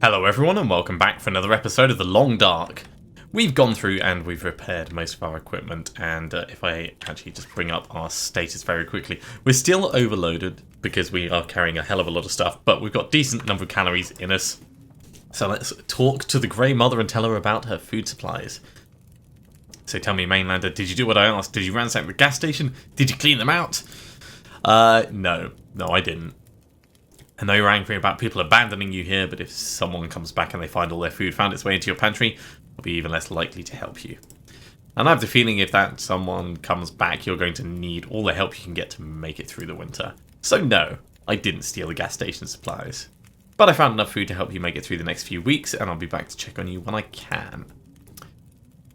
Hello everyone and welcome back for another episode of The Long Dark. We've gone through and we've repaired most of our equipment, and if I actually just bring up our status very quickly, we're still overloaded because we are carrying a hell of a lot of stuff, but we've got a decent number of calories in us. So let's talk to the Grey Mother and tell her about her food supplies. So tell me, Mainlander, did you do what I asked? Did you ransack the gas station? Did you clean them out? No, I didn't. I know you're angry about people abandoning you here, but if someone comes back and they find all their food found its way into your pantry, they'll be even less likely to help you. And I have the feeling if that someone comes back, you're going to need all the help you can get to make it through the winter. So no, I didn't steal the gas station supplies. But I found enough food to help you make it through the next few weeks, and I'll be back to check on you when I can.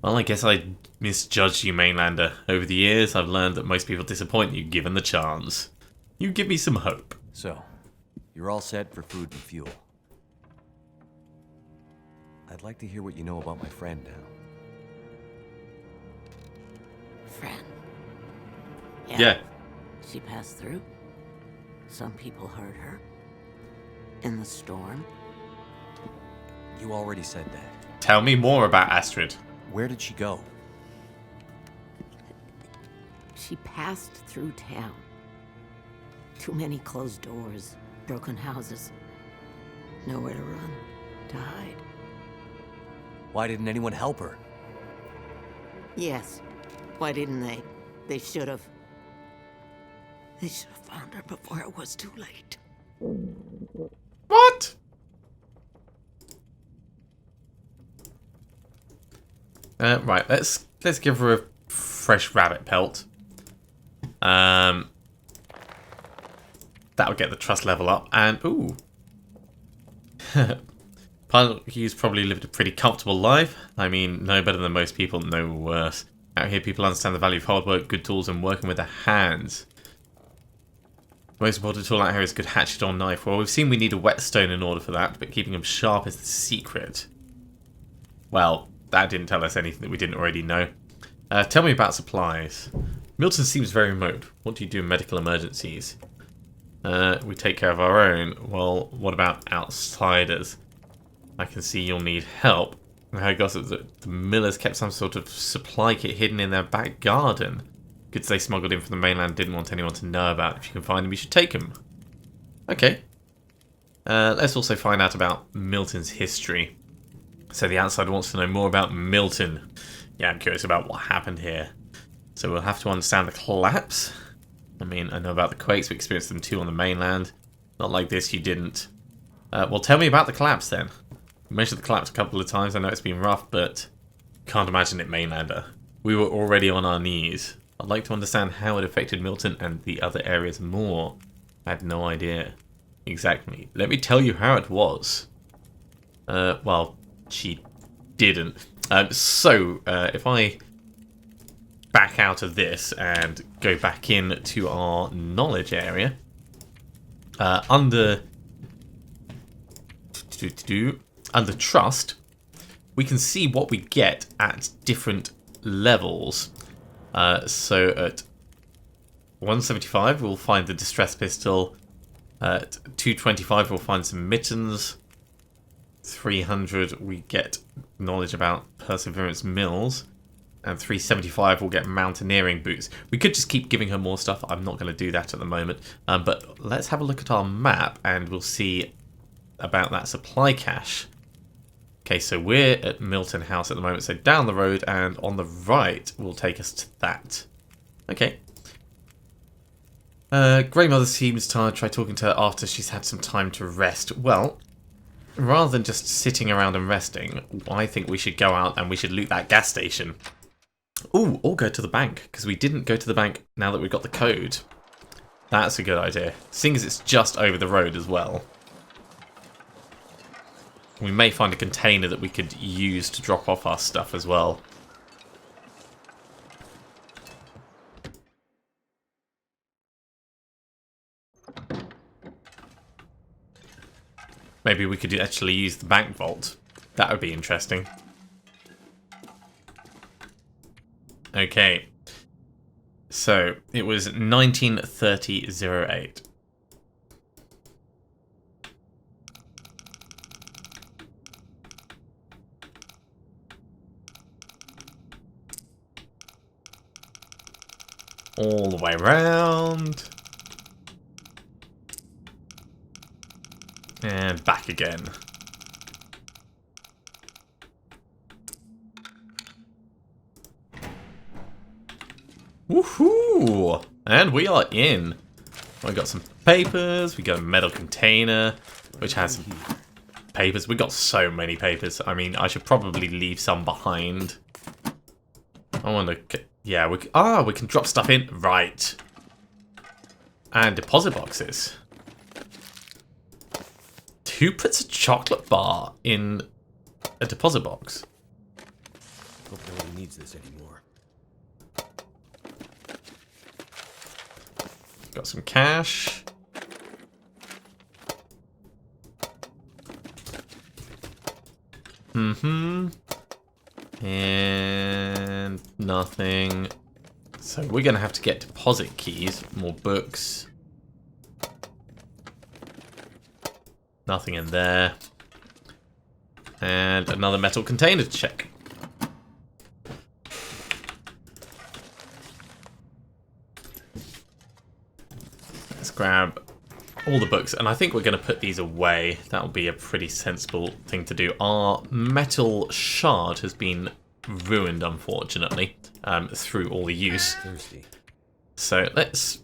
Well, I guess I misjudged you, Mainlander. Over the years, I've learned that most people disappoint you given the chance. You give me some hope. So, you're all set for food and fuel. I'd like to hear what you know about my friend now. Friend? Yeah. She passed through. Some people heard her. In the storm. You already said that. Tell me more about Astrid. Where did she go? She passed through town. Too many closed doors. Broken houses. Nowhere to run. To hide. Why didn't anyone help her? Yes. Why didn't they? They should have. They should have found her before it was too late. What? Right, let's give her a fresh rabbit pelt. That'll get the trust level up, and ooh. Pilot Hughes probably lived a pretty comfortable life. I mean, no better than most people, no worse. Out here, people understand the value of hard work, good tools, and working with their hands. The most important tool out here is a good hatchet or knife. Well, we've seen we need a whetstone in order for that, but keeping them sharp is the secret. Well, that didn't tell us anything that we didn't already know. Tell me about supplies. Milton seems very remote. What do you do in medical emergencies? We take care of our own. Well, what about outsiders? I can see you'll need help. I gossip that the Millers kept some sort of supply kit hidden in their back garden. Goods they smuggled in from the mainland didn't want anyone to know about. If you can find them, you should take them. Okay. Let's also find out about Milton's history. So the outsider wants to know more about Milton. Yeah, I'm curious about what happened here. So we'll have to understand the collapse. I mean, I know about the quakes. We experienced them too on the mainland. Not like this, you didn't. Well, tell me about the collapse then. You mentioned the collapse a couple of times. I know it's been rough, but can't imagine it, Mainlander. We were already on our knees. I'd like to understand how it affected Milton and the other areas more. I had no idea. Exactly. Let me tell you how it was. Well, she didn't. If I back out of this and go back in to our knowledge area, under trust, we can see what we get at different levels. So at 175 we'll find the distress pistol. At 225 we'll find some mittens. 300 we get knowledge about Perseverance Mills. And 375 we'll get mountaineering boots. We could just keep giving her more stuff. I'm not going to do that at the moment. But let's have a look at our map and we'll see about that supply cache. Okay, so we're at Milton House at the moment. So down the road and on the right will take us to that. Okay. Grey Mother seems tired. Try talking to her after she's had some time to rest. Well, rather than just sitting around and resting, I think we should go out and we should loot that gas station. Ooh, or go to the bank, because we didn't go to the bank now that we've got the code. That's a good idea, seeing as it's just over the road as well. We may find a container that we could use to drop off our stuff as well. Maybe we could actually use the bank vault. That would be interesting. Okay. So, it was 1930-08. All the way around. And back again. Woohoo! And we are in. We got some papers. We got a metal container, which has papers. We got so many papers. I mean, I should probably leave some behind. I want to. Yeah, we can drop stuff in. Right. And deposit boxes. Who puts a chocolate bar in a deposit box? Hope no one needs this anymore. Got some cash. And nothing. So we're going to have to get deposit keys, more books. Nothing in there. And another metal container to check. Let's grab all the books, and I think we're going to put these away. That'll be a pretty sensible thing to do. Our metal shard has been ruined, unfortunately, through all the use. Thirsty. So let's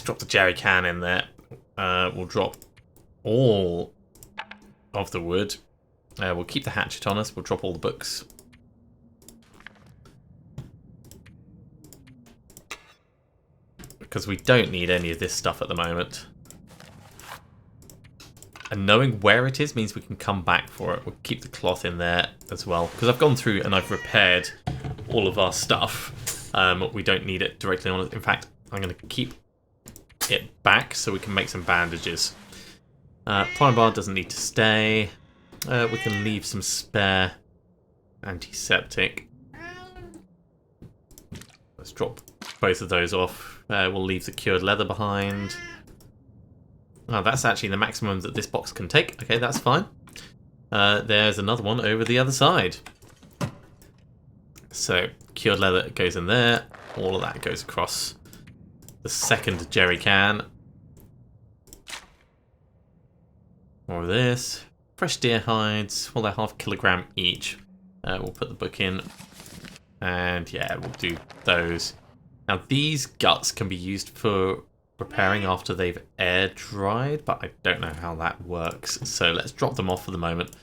drop the jerry can in there. We'll drop all of the wood. We'll keep the hatchet on us. We'll drop all the books. Because we don't need any of this stuff at the moment. And knowing where it is means we can come back for it. We'll keep the cloth in there as well. Because I've gone through and I've repaired all of our stuff. We don't need it directly on it. In fact, I'm going to keep it back so we can make some bandages. Prime bar doesn't need to stay. We can leave some spare antiseptic. Let's drop both of those off. We'll leave the cured leather behind. Oh, that's actually the maximum that this box can take. Okay, that's fine. There's another one over the other side. So, cured leather goes in there. All of that goes across the second jerry can. More of this. Fresh deer hides. Well, they're half kilogram each. We'll put the book in. And yeah, we'll do those. Now, these guts can be used for repairing after they've air dried, but I don't know how that works. So let's drop them off for the moment.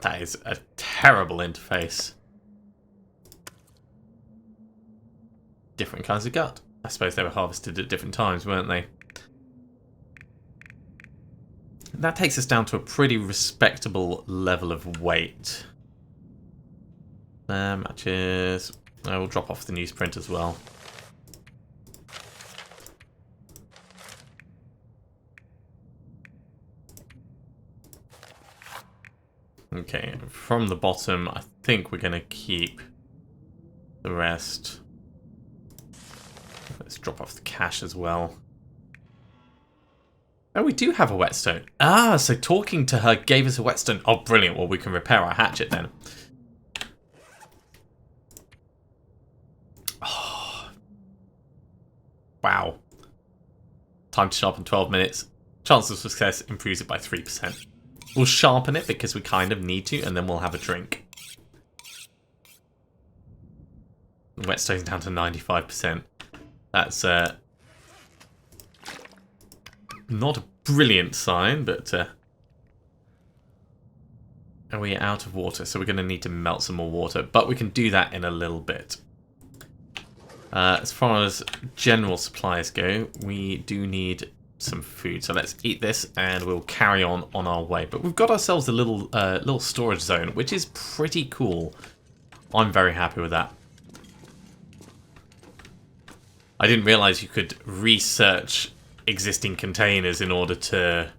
That is a terrible interface. Different kinds of gut. I suppose they were harvested at different times, weren't they? That takes us down to a pretty respectable level of weight. Matches. I will drop off the newsprint as well. Okay, from the bottom, I think we're going to keep the rest. Let's drop off the cash as well. Oh, we do have a whetstone. Ah, so talking to her gave us a whetstone. Oh, brilliant. Well, we can repair our hatchet then. Oh. Wow. Time to sharpen 12 minutes. Chance of success improves it by 3%. We'll sharpen it because we kind of need to, and then we'll have a drink. The whetstone's down to 95%. That's not a brilliant sign, but and we're out of water, so we're going to need to melt some more water, but we can do that in a little bit. As far as general supplies go, we do need some food, so let's eat this and we'll carry on our way. But we've got ourselves a little storage zone, which is pretty cool. I'm very happy with that. I didn't realize you could research existing containers in order to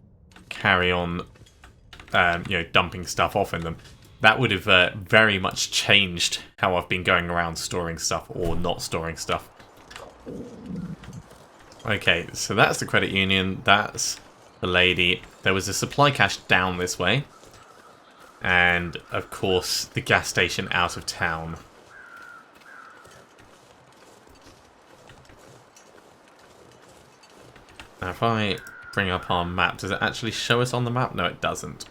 carry on, you know, dumping stuff off in them. That would have very much changed how I've been going around storing stuff or not storing stuff. Okay, so that's the credit union. That's the lady. There was a supply cache down this way. And, of course, the gas station out of town. Now if I bring up our map, does it actually show us on the map? No, it doesn't.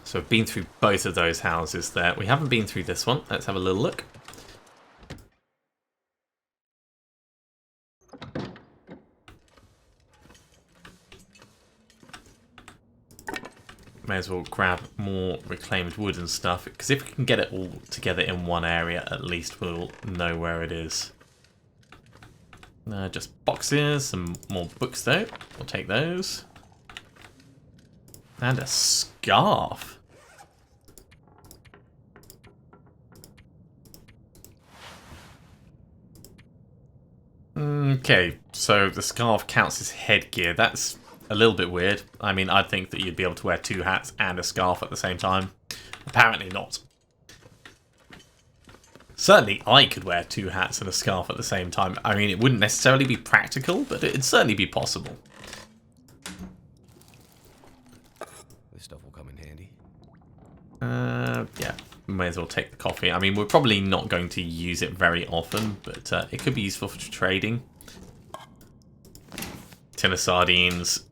So we've been through both of those houses there. We haven't been through this one. Let's have a little look. May as well grab more reclaimed wood and stuff, because if we can get it all together in one area, at least we'll know where it is. Just boxes, some more books though. We'll take those. And a scarf. Okay, so the scarf counts as headgear. That's a little bit weird. I mean, I'd think that you'd be able to wear 2 hats and a scarf at the same time. Apparently not. Certainly I could wear 2 hats and a scarf at the same time. I mean, it wouldn't necessarily be practical, but it'd certainly be possible. This stuff will come in handy. Yeah, may as well take the coffee. I mean, we're probably not going to use it very often, but it could be useful for trading. Tin of sardines.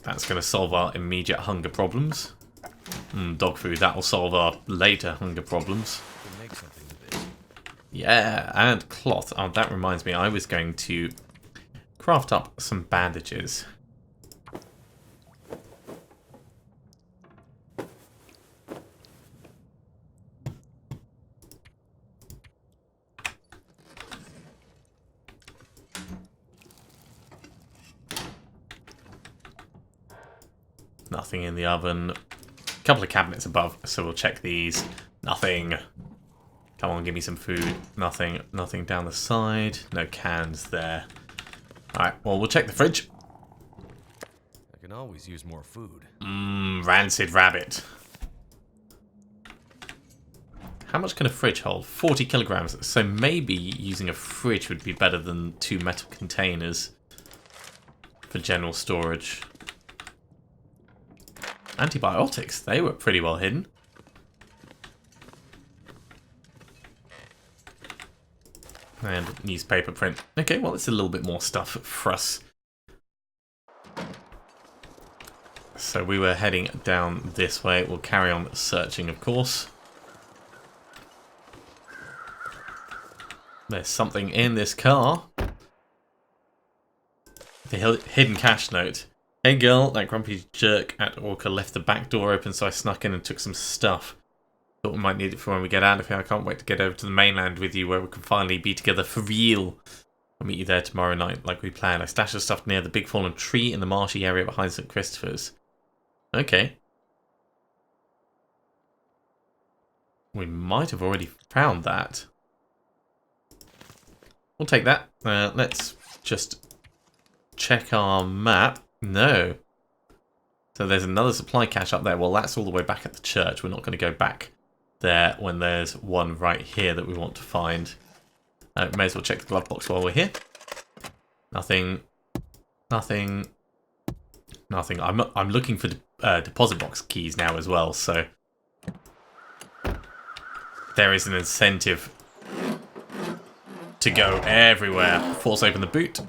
That's going to solve our immediate hunger problems. Dog food, that'll solve our later hunger problems. Make something with this. Yeah, and cloth. Oh, that reminds me, I was going to craft up some bandages. Nothing in the oven. A couple of cabinets above, so we'll check these. Nothing. Come on, give me some food. Nothing. Nothing down the side. No cans there. Alright, well, we'll check the fridge. I can always use more food. Rancid rabbit. How much can a fridge hold? 40 kilograms. So maybe using a fridge would be better than 2 metal containers for general storage. Antibiotics, they were pretty well hidden. And newspaper print. Okay, well, it's a little bit more stuff for us. So we were heading down this way. We'll carry on searching, of course. There's something in this car. The hidden cash note. Hey girl, that grumpy jerk at Orca left the back door open, so I snuck in and took some stuff. Thought we might need it for when we get out of here. I can't wait to get over to the mainland with you where we can finally be together for real. I'll meet you there tomorrow night like we planned. I stashed the stuff near the big fallen tree in the marshy area behind St. Christopher's. Okay. We might have already found that. We'll take that. Let's just check our map. No. So there's another supply cache up there. Well, that's all the way back at the church. We're not going to go back there when there's one right here that we want to find. May as well check the glove box while we're here. Nothing. Nothing. Nothing. I'm looking for deposit box keys now as well, so there is an incentive to go everywhere. Force open the boot.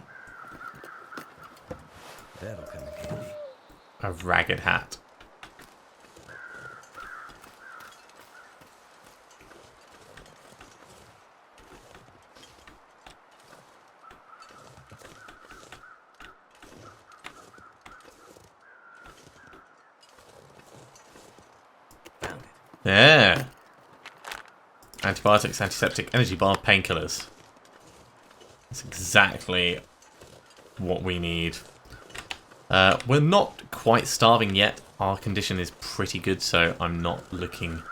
That'll come in handy. A ragged hat. Found it. Yeah. Antibiotics, antiseptic, energy bar, painkillers. That's exactly what we need. We're not quite starving yet. Our condition is pretty good, so I'm not looking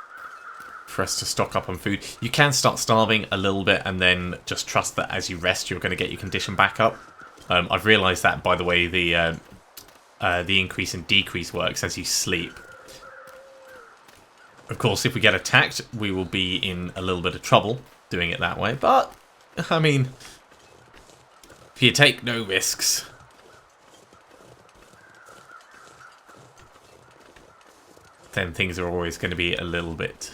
for us to stock up on food. You can start starving a little bit and then just trust that as you rest, you're going to get your condition back up. I've realised that, by the way, the increase and decrease works as you sleep. Of course, if we get attacked, we will be in a little bit of trouble doing it that way. But, I mean, if you take no risks... then things are always going to be a little bit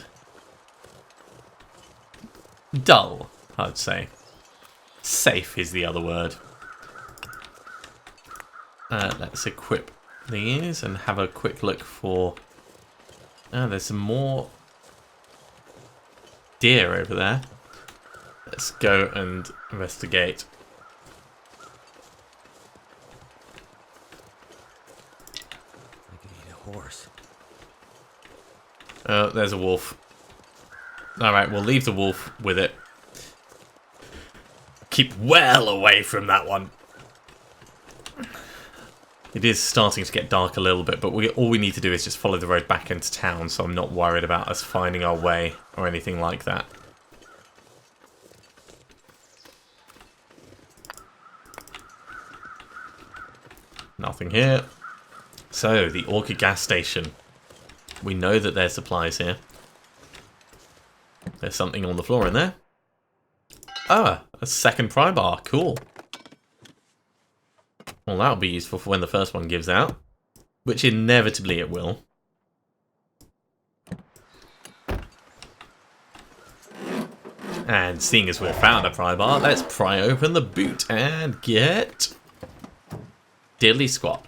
dull, I'd say. Safe is the other word. Let's equip these and have a quick look for... Oh, there's some more deer over there. Let's go and investigate. I could eat a horse. Oh, there's a wolf. Alright, we'll leave the wolf with it. Keep well away from that one. It is starting to get dark a little bit, but all we need to do is just follow the road back into town, so I'm not worried about us finding our way or anything like that. Nothing here. So, the Orchid gas station. We know that there's supplies here. There's something on the floor in there. Ah, a second pry bar. Cool. Well, that'll be useful for when the first one gives out. Which inevitably it will. And seeing as we've found a pry bar, let's pry open the boot and get... diddly squat.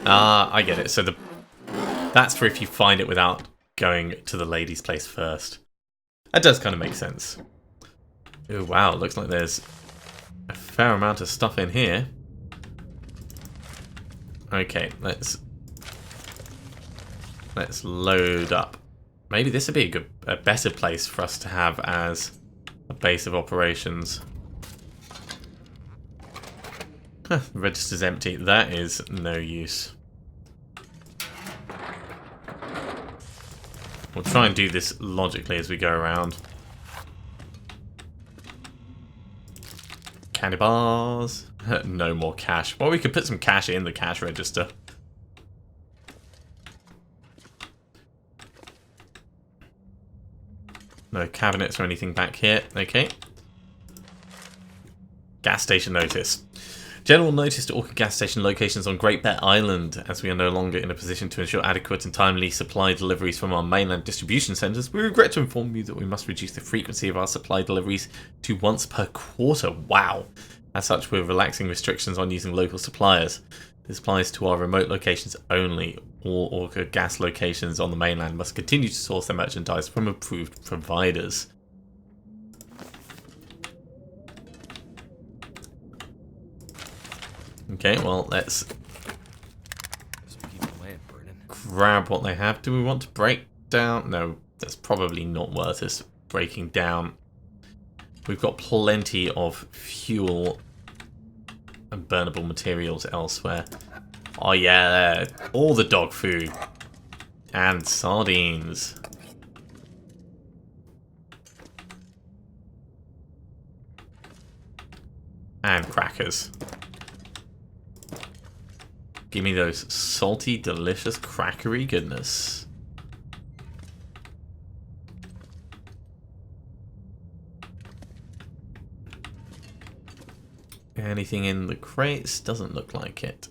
Ah, I get it. So that's for if you find it without going to the lady's place first. That does kind of make sense. Oh wow, looks like there's a fair amount of stuff in here. Okay, let's load up. Maybe this would be a better place for us to have as a base of operations. Huh, the register's empty. That is no use. We'll try and do this logically as we go around. Candy bars. No more cash. Well, we could put some cash in the cash register. No cabinets or anything back here. Okay. Gas station notice. General notice to Orchid gas station locations on Great Bear Island. As we are no longer in a position to ensure adequate and timely supply deliveries from our mainland distribution centres, we regret to inform you that we must reduce the frequency of our supply deliveries to once per quarter. Wow. As such, we're relaxing restrictions on using local suppliers. This applies to our remote locations only. All Orchid gas locations on the mainland must continue to source their merchandise from approved providers. Okay, well, let's grab what they have. Do we want to break down? No, that's probably not worth us breaking down. We've got plenty of fuel and burnable materials elsewhere. Oh yeah, all the dog food. And sardines. And crackers. Give me those salty, delicious, crackery goodness. Anything in the crates? Doesn't look like it.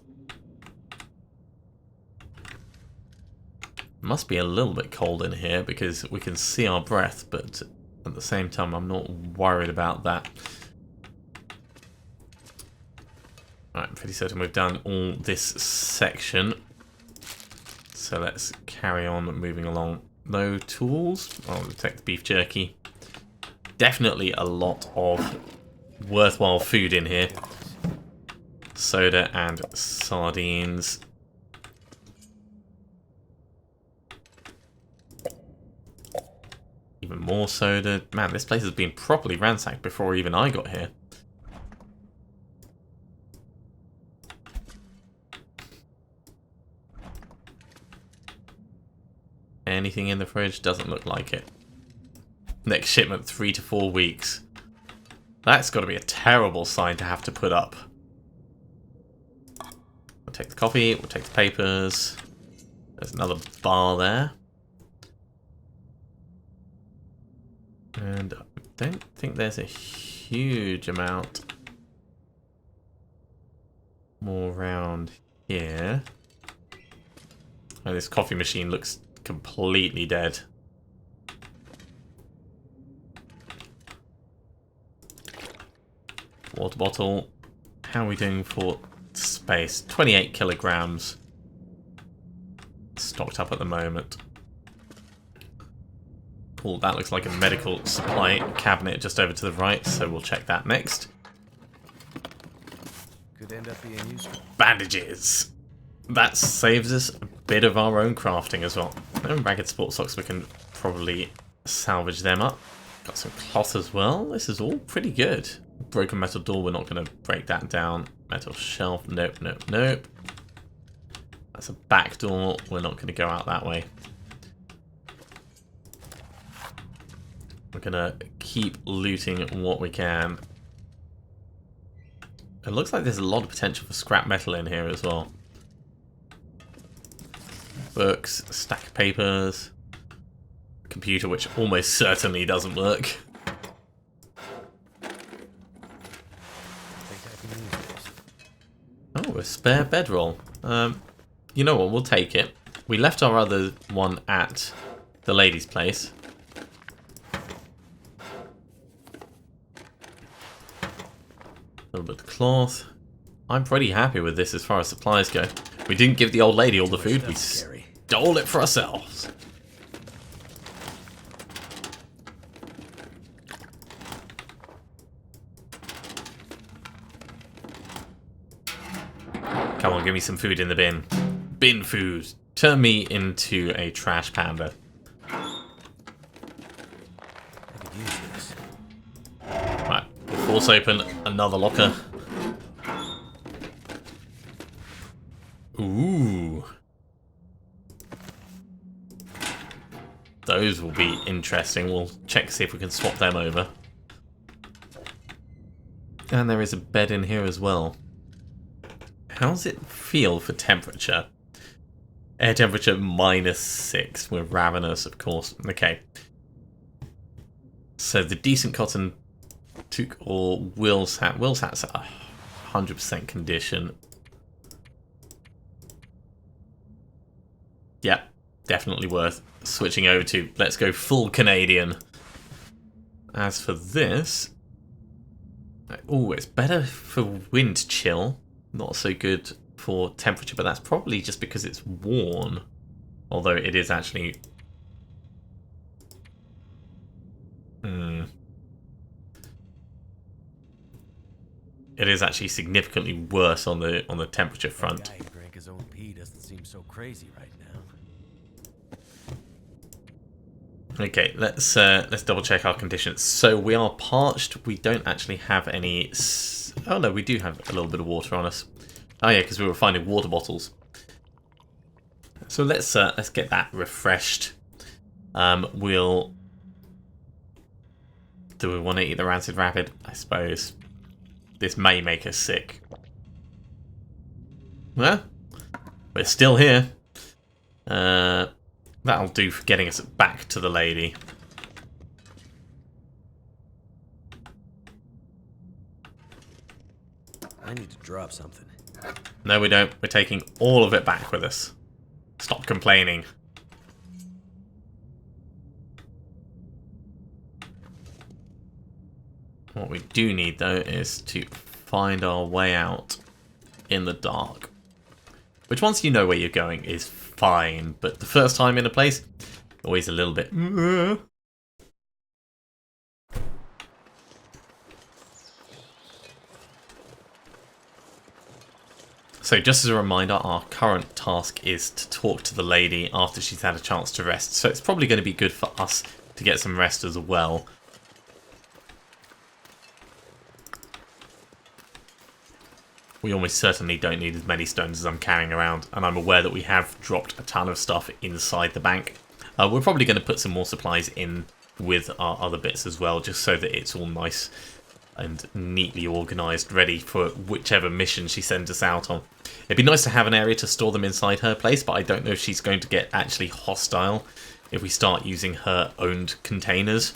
Must be a little bit cold in here because we can see our breath, but at the same time I'm not worried about that. Alright, I'm pretty certain we've done all this section. So let's carry on moving along. No tools. I'll take the beef jerky. Definitely a lot of worthwhile food in here. Soda and sardines. Even more soda. Man, this place has been properly ransacked before even I got here. Anything in the fridge? Doesn't look like it. Next shipment, 3 to 4 weeks. That's got to be a terrible sign to have to put up. We'll take the coffee, we'll take the papers. There's another bar there. And I don't think there's a huge amount more around here. Oh, this coffee machine looks completely dead. Water bottle. How are we doing for space? 28 kilograms. Stocked up at the moment. Cool, that looks like a medical supply cabinet just over to the right, so we'll check that next. Could end up being useful. Bandages. That saves us a bit of our own crafting as well. And ragged sports socks, we can probably salvage them up. Got some cloth as well. This is all pretty good. Broken metal door, we're not going to break that down. Metal shelf, nope, nope, nope. That's a back door, we're not going to go out that way. We're going to keep looting what we can. It looks like there's a lot of potential for scrap metal in here as well. Books, a stack of papers, a computer which almost certainly doesn't work. Oh, a spare bedroll. You know what, we'll take it. We left our other one at the lady's place. A little bit of cloth. I'm pretty happy with this as far as supplies go. We didn't give the old lady all the food, we stole it for ourselves. Come on, give me some food in the bin. Bin food. Turn me into a trash panda. I could use this. Right, we'll force open another locker. Ooh. Those will be interesting. We'll check to see if we can swap them over. And there is a bed in here as well. How's it feel for temperature? Air temperature -6. We're ravenous, of course. Okay. So the decent cotton toque or Will's hat. Will's hat's at 100% condition. Yeah, definitely worth switching over to. Let's go full Canadian. As for this... Oh, it's better for wind chill. Not so good for temperature, but that's probably just because it's worn. Although it is actually... It is actually significantly worse on the temperature front. That guy who drank his own pee doesn't seem so crazy right now. Okay, let's double check our conditions. So we are parched. We don't actually have any... Oh no, we do have a little bit of water on us. Oh yeah, because we were finding water bottles. So let's get that refreshed. We'll... Do we want to eat the rancid rapid? I suppose. This may make us sick. Well, we're still here. That'll do for getting us back to the lady. I need to drop something. No, we don't. We're taking all of it back with us. Stop complaining. What we do need, though, is to find our way out in the dark. Which, once you know where you're going, is fine. But the first time in a place, always a little bit... So just as a reminder, our current task is to talk to the lady after she's had a chance to rest. So it's probably going to be good for us to get some rest as well. We almost certainly don't need as many stones as I'm carrying around, and I'm aware that we have dropped a ton of stuff inside the bank. We're probably going to put some more supplies in with our other bits as well, just so that it's all nice and neatly organised, ready for whichever mission she sends us out on. It'd be nice to have an area to store them inside her place, but I don't know if she's going to get actually hostile if we start using her owned containers.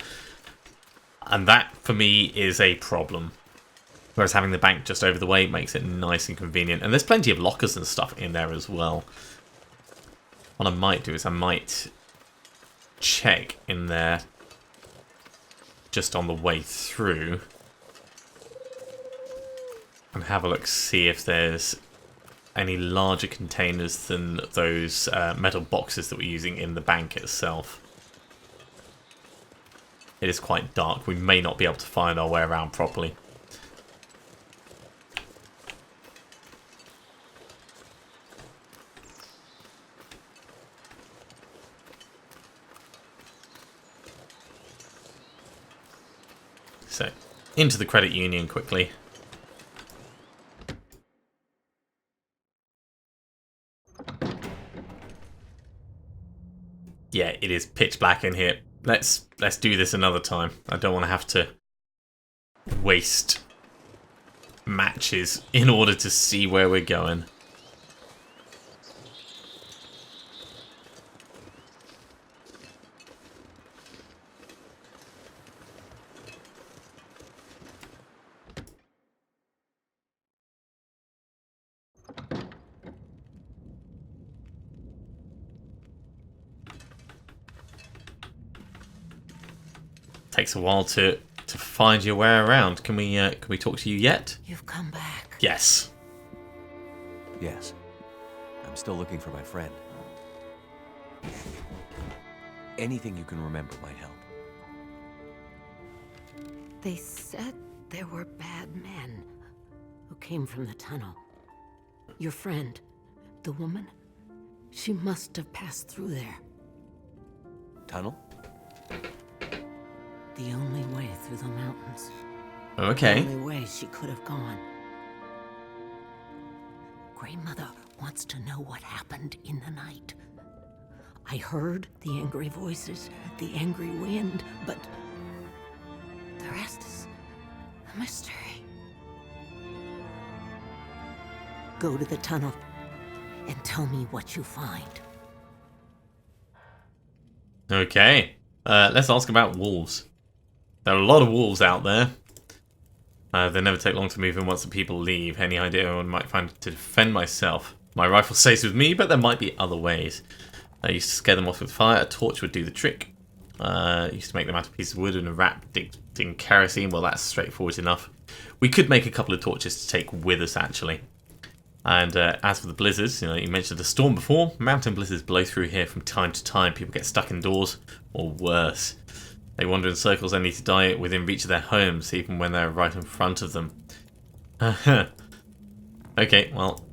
And that, for me, is a problem. Whereas having the bank just over the way makes it nice and convenient. And there's plenty of lockers and stuff in there as well. What I might do is I might check in there just on the way through and have a look, see if there's any larger containers than those metal boxes that we're using in the bank itself. It is quite dark. We may not be able to find our way around properly. So, into the credit union quickly. Yeah, it is pitch black in here. Let's do this another time. I don't want to have to waste matches in order to see where we're going. Takes a while to find your way around. Can we talk to you yet? You've come back. Yes. Yes. I'm still looking for my friend. Anything you can remember might help. They said there were bad men who came from the tunnel. Your friend, the woman, she must have passed through there. Tunnel? The only way through the mountains. Okay. The only way she could have gone. Grey Mother wants to know what happened in the night. I heard the angry voices, the angry wind, but the rest is a mystery. Go to the tunnel and tell me what you find. Okay. Let's ask about wolves. There are a lot of wolves out there. They never take long to move in once the people leave. Any idea I might find to defend myself? My rifle stays with me, but there might be other ways. I used to scare them off with fire. A torch would do the trick. Used to make them out of pieces of wood and a rat dipped in kerosene. Well, that's straightforward enough. We could make a couple of torches to take with us, actually. And as for the blizzards, you mentioned the storm before. Mountain blizzards blow through here from time to time. People get stuck indoors, or worse. They wander in circles only to die within reach of their homes, even when they're right in front of them. Okay, well,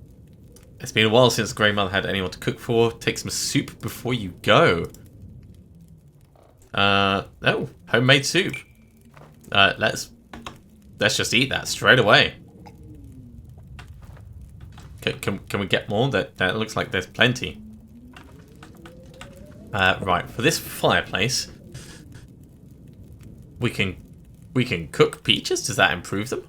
it's been a while since Grey Mother had anyone to cook for. Take some soup before you go. Oh, homemade soup. Let's just eat that straight away. Can we get more? That looks like there's plenty. Right, for this fireplace, we can cook peaches. Does that improve them?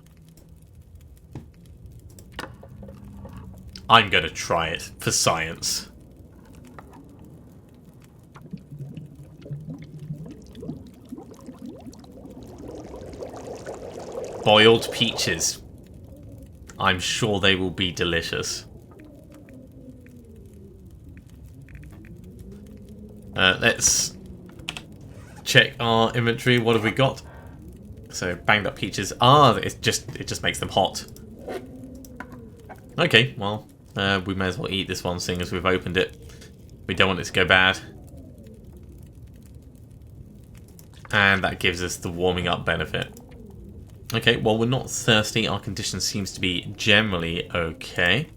I'm gonna try it for science. Boiled peaches. I'm sure they will be delicious. Let's check our inventory. What have we got? So banged up peaches. It just makes them hot. Okay, well, we may as well eat this one, seeing as we've opened it. We don't want it to go bad. And that gives us the warming up benefit. Okay, well, we're not thirsty. Our condition seems to be generally okay.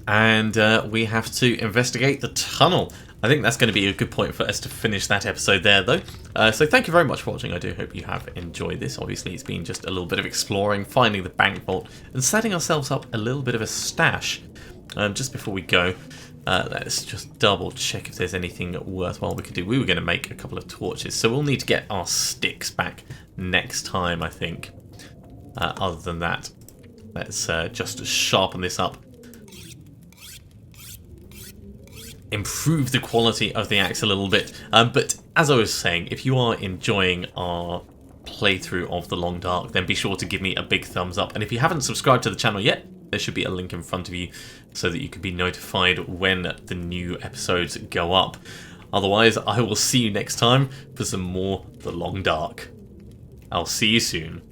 And we have to investigate the tunnel. I think that's going to be a good point for us to finish that episode there, though. So thank you very much for watching. I do hope you have enjoyed this. Obviously, it's been just a little bit of exploring, finding the bank vault, and setting ourselves up a little bit of a stash. Just before we go, let's just double check if there's anything worthwhile we could do. We were going to make a couple of torches, so we'll need to get our sticks back next time, I think. Other than that, let's just sharpen this up. Improve the quality of the axe a little bit. But as I was saying, if you are enjoying our playthrough of The Long Dark, then be sure to give me a big thumbs up. And if you haven't subscribed to the channel yet, there should be a link in front of you so that you can be notified when the new episodes go up. Otherwise, I will see you next time for some more The Long Dark. I'll see you soon.